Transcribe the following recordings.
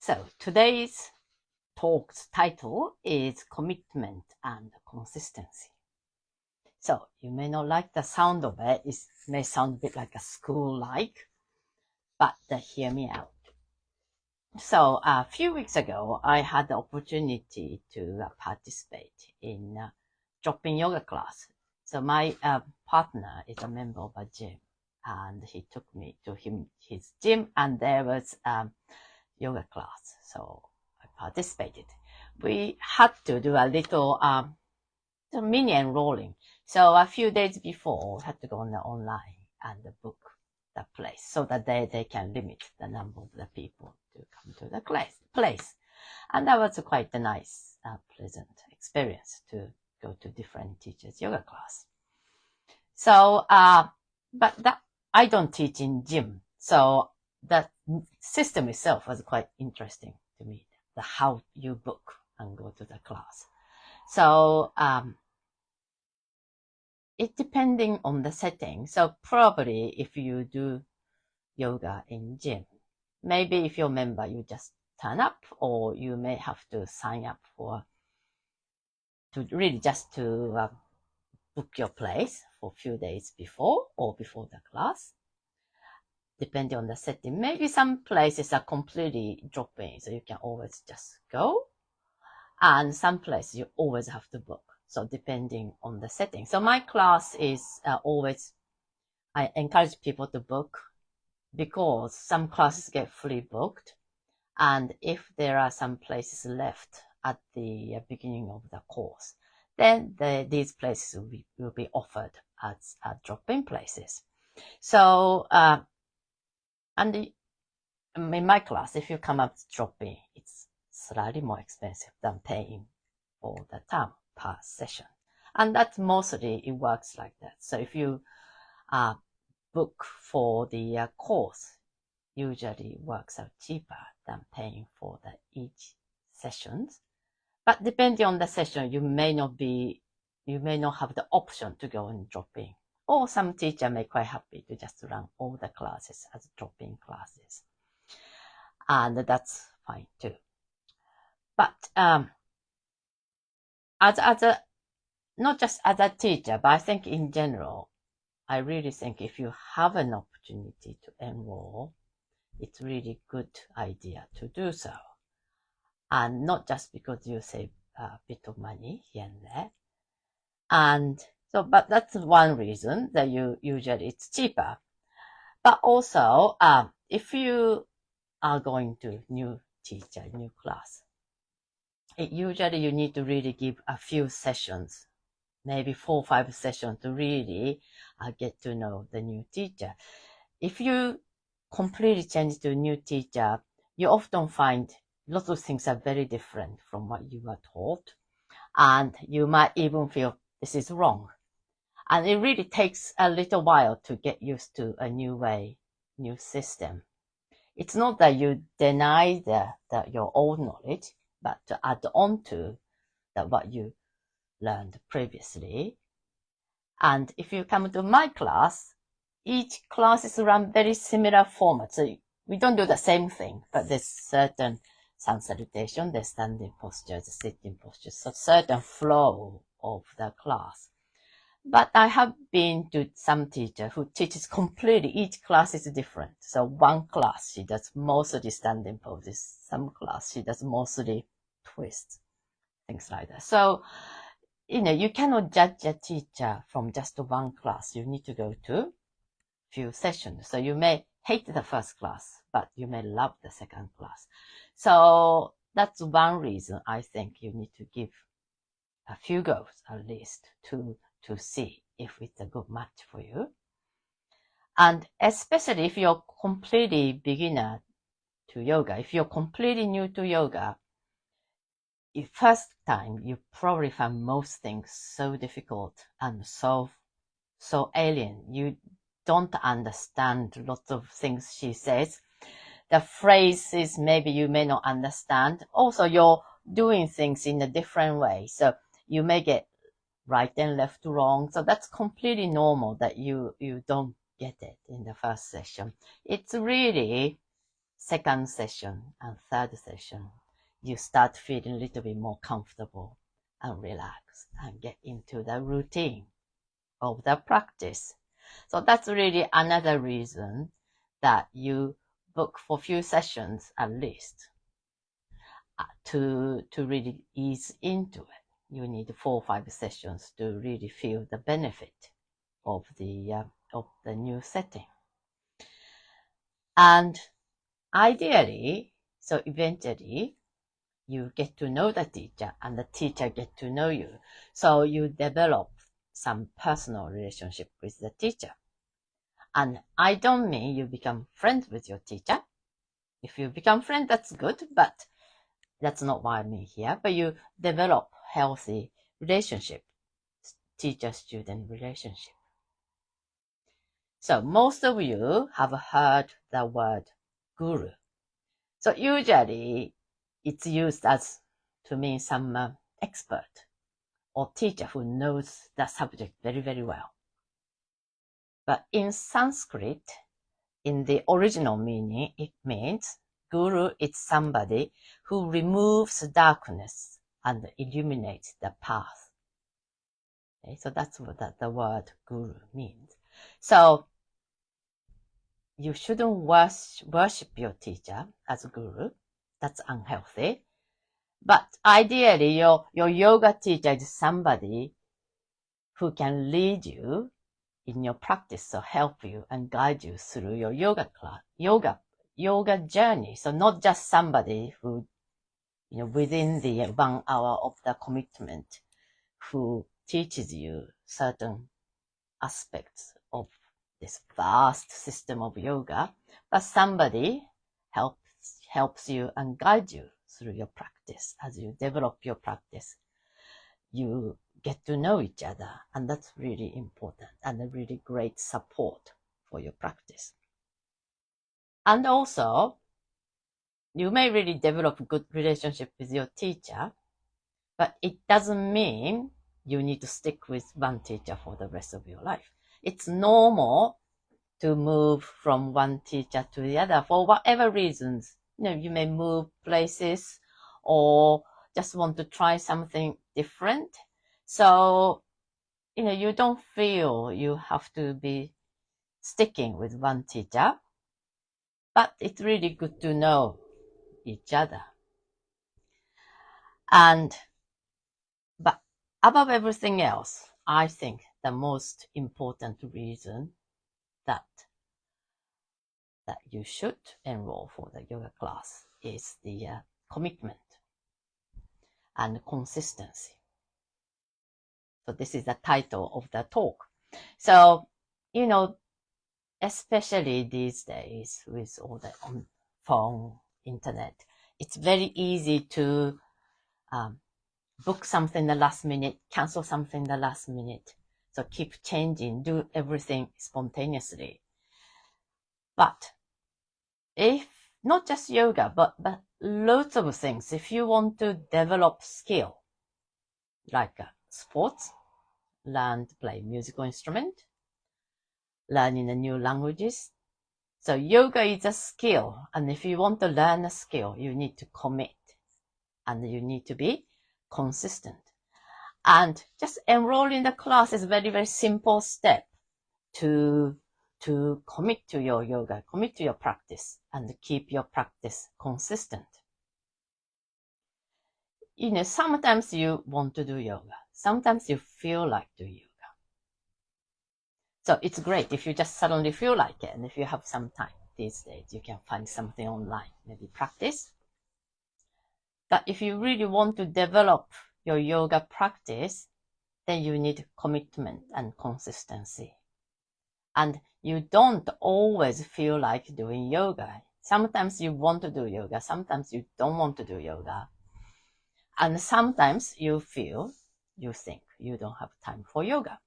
So today's talk's title is Commitment and Consistency. So you may not like the sound of it. It may sound a bit like a school-like, but hear me out. So a few weeks ago, I had the opportunity to participate in a drop-in yoga class. So my partner is a member of a gym, and he took me to his gym, and there was yoga class. So I participated. We had to do a little mini enrolling. So a few days before, we had to go on the online and book the place so that they can limit the number of the people to come to the place. And that was quite a nice, pleasant experience to go to different teachers' yoga class. So, but that I don't teach in gym, so that system itself was quite interesting to me. The how you book and go to the class. So it depending on the setting. So probably if you do yoga in gym, maybe if you're a member, you just turn up, or you may have to sign up to book your place for a few days before or before the class, depending on the setting. Maybe some places are completely drop-in, so you can always just go. And some places you always have to book. So depending on the setting. So my class is always, I encourage people to book because some classes get fully booked. And if there are some places left at the beginning of the course, then these places will be offered as drop-in places. So, and in my class, if you come up to drop-in, it's slightly more expensive than paying for the term per session. And that's mostly, it works like that. So if you book for the course, usually works out cheaper than paying for each sessions. But depending on the session, you may not have the option to go and drop in. Or some teacher may quite happy to just run all the classes as drop-in classes. And that's fine too. But not just as a teacher, but I think in general, I really think if you have an opportunity to enroll, it's really good idea to do so. And not just because you save a bit of money here and there. And so, but that's one reason that usually it's cheaper. But also, if you are going to new teacher, new class, usually you need to really give a few sessions, maybe 4 or 5 sessions to really get to know the new teacher. If you completely change to a new teacher, you often find lots of things are very different from what you were taught. And you might even feel this is wrong. And it really takes a little while to get used to a new way, new system. It's not that you deny your old knowledge, but to add on to what you learned previously. And if you come to my class, each class is run very similar format. So we don't do the same thing, but there's certain sun salutation, there's standing postures, sitting postures, so certain flow of the class. But I have been to some teacher who teaches completely, each class is different. So one class, she does mostly standing poses. Some class, she does mostly twists, things like that. So, you cannot judge a teacher from just one class. You need to go to few sessions. So you may hate the first class, but you may love the second class. So that's one reason I think you need to give a few goes at least to see if it's a good match for you. And especially if you're completely beginner to yoga, if you're completely new to yoga, first time you probably find most things so difficult and so alien. You don't understand lots of things she says. The phrases maybe you may not understand. Also, you're doing things in a different way. So you may get right and left wrong. So that's completely normal that you don't get it in the first session. It's really second session and third session, you start feeling a little bit more comfortable and relaxed and get into the routine of the practice. So that's really another reason that you book for few sessions at least to really ease into it. You need 4 or 5 sessions to really feel the benefit of the new setting. And ideally, so eventually, you get to know the teacher and the teacher get to know you. So you develop some personal relationship with the teacher. And I don't mean you become friends with your teacher. If you become friends, that's good, but that's not what I mean here. But you develop healthy relationship, teacher-student relationship. So most of you have heard the word guru. So usually it's used as to mean some expert or teacher who knows the subject very, very well. But in Sanskrit, in the original meaning, it means guru is somebody who removes darkness and illuminates the path. Okay, so that's what the word guru means. So you shouldn't worship your teacher as a guru. That's unhealthy. But ideally, your yoga teacher is somebody who can lead you in your practice, so help you and guide you through your yoga class, yoga journey. So not just somebody who, within the 1 hour of the commitment, who teaches you certain aspects of this vast system of yoga, but somebody helps you and guides you through your practice. As you develop your practice, you get to know each other, and that's really important and a really great support for your practice. And also, you may really develop a good relationship with your teacher, but it doesn't mean you need to stick with one teacher for the rest of your life. It's normal to move from one teacher to the other for whatever reasons. You may move places or just want to try something different. So, you don't feel you have to be sticking with one teacher, but it's really good to know each other. But above everything else, I think the most important reason that you should enroll for the yoga class is the commitment and consistency. So this is the title of the talk. So, especially these days with all the phone, internet, it's very easy to book something the last minute, cancel something the last minute. So keep changing, do everything spontaneously. But if not just yoga, but lots of things, if you want to develop skill, like sports, learn to play musical instrument, learning the new languages. So yoga is a skill, and if you want to learn a skill, you need to commit, and you need to be consistent. And just enrolling the class is a very, very simple step to commit to your yoga, commit to your practice, and keep your practice consistent. Sometimes you want to do yoga. Sometimes you feel like doing yoga. So it's great if you just suddenly feel like it, and if you have some time these days, you can find something online, maybe practice. But if you really want to develop your yoga practice, then you need commitment and consistency. And you don't always feel like doing yoga. Sometimes you want to do yoga, sometimes you don't want to do yoga. And sometimes you think you don't have time for yoga.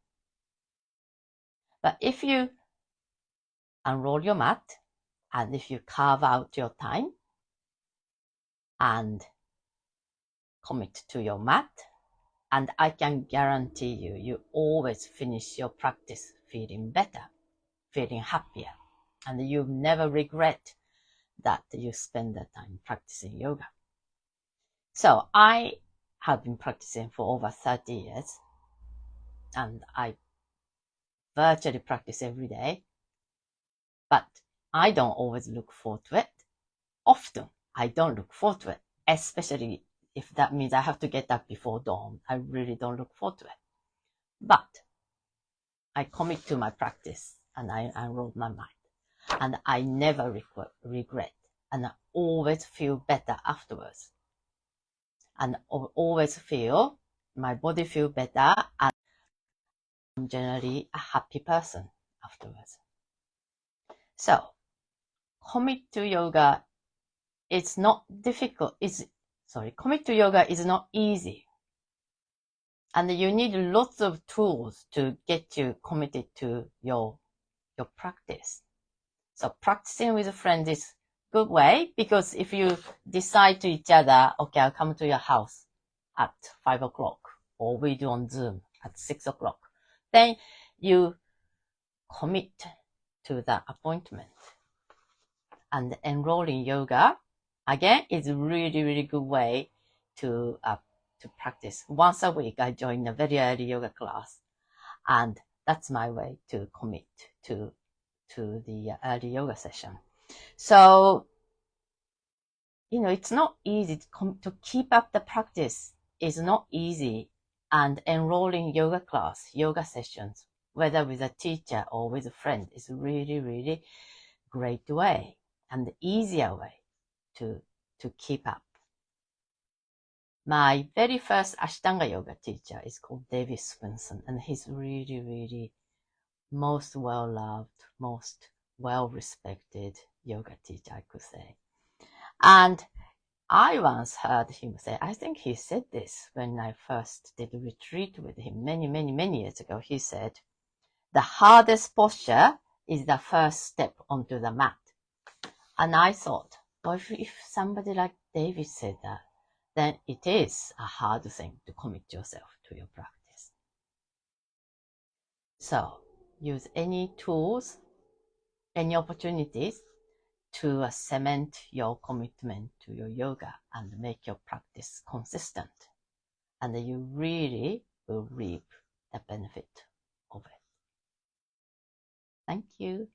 But if you unroll your mat, and if you carve out your time and commit to your mat, and I can guarantee you, you always finish your practice feeling better, feeling happier, and you never regret that you spend the time practicing yoga. So I have been practicing for over 30 years, and I virtually practice every day, but I don't always look forward to it. Often I don't look forward to it, especially if that means I have to get up before dawn. I really don't look forward to it. But I commit to my practice and I enroll my mind. And I never regret. And I always feel better afterwards. And always feel, my body feel better, and I'm generally a happy person afterwards. So, commit to yoga is not difficult. Commit to yoga is not easy. And you need lots of tools to get you committed to your practice. So practicing with friends is good way, because if you decide to each other, okay, I'll come to your house at 5 o'clock, or we do on Zoom at 6 o'clock, then you commit to the appointment. And enrolling yoga, again, is a really, really good way to practice. Once a week, I join a very early yoga class, and that's my way to commit to the early yoga session. So, it's not easy to keep up the practice. It's not easy. And enrolling yoga class, yoga sessions, whether with a teacher or with a friend, is really, really great way and easier way to keep up. My very first Ashtanga yoga teacher is called David Swinson, and he's really, really most well-loved, most well-respected yoga teacher, I could say. And I once heard him say, I think he said this when I first did a retreat with him many, many, many years ago. He said, the hardest posture is the first step onto the mat. And I thought, well, if somebody like David said that, then it is a hard thing to commit yourself to your practice. So use any tools, any opportunities to cement your commitment to your yoga and make your practice consistent. And you really will reap the benefit of it. Thank you.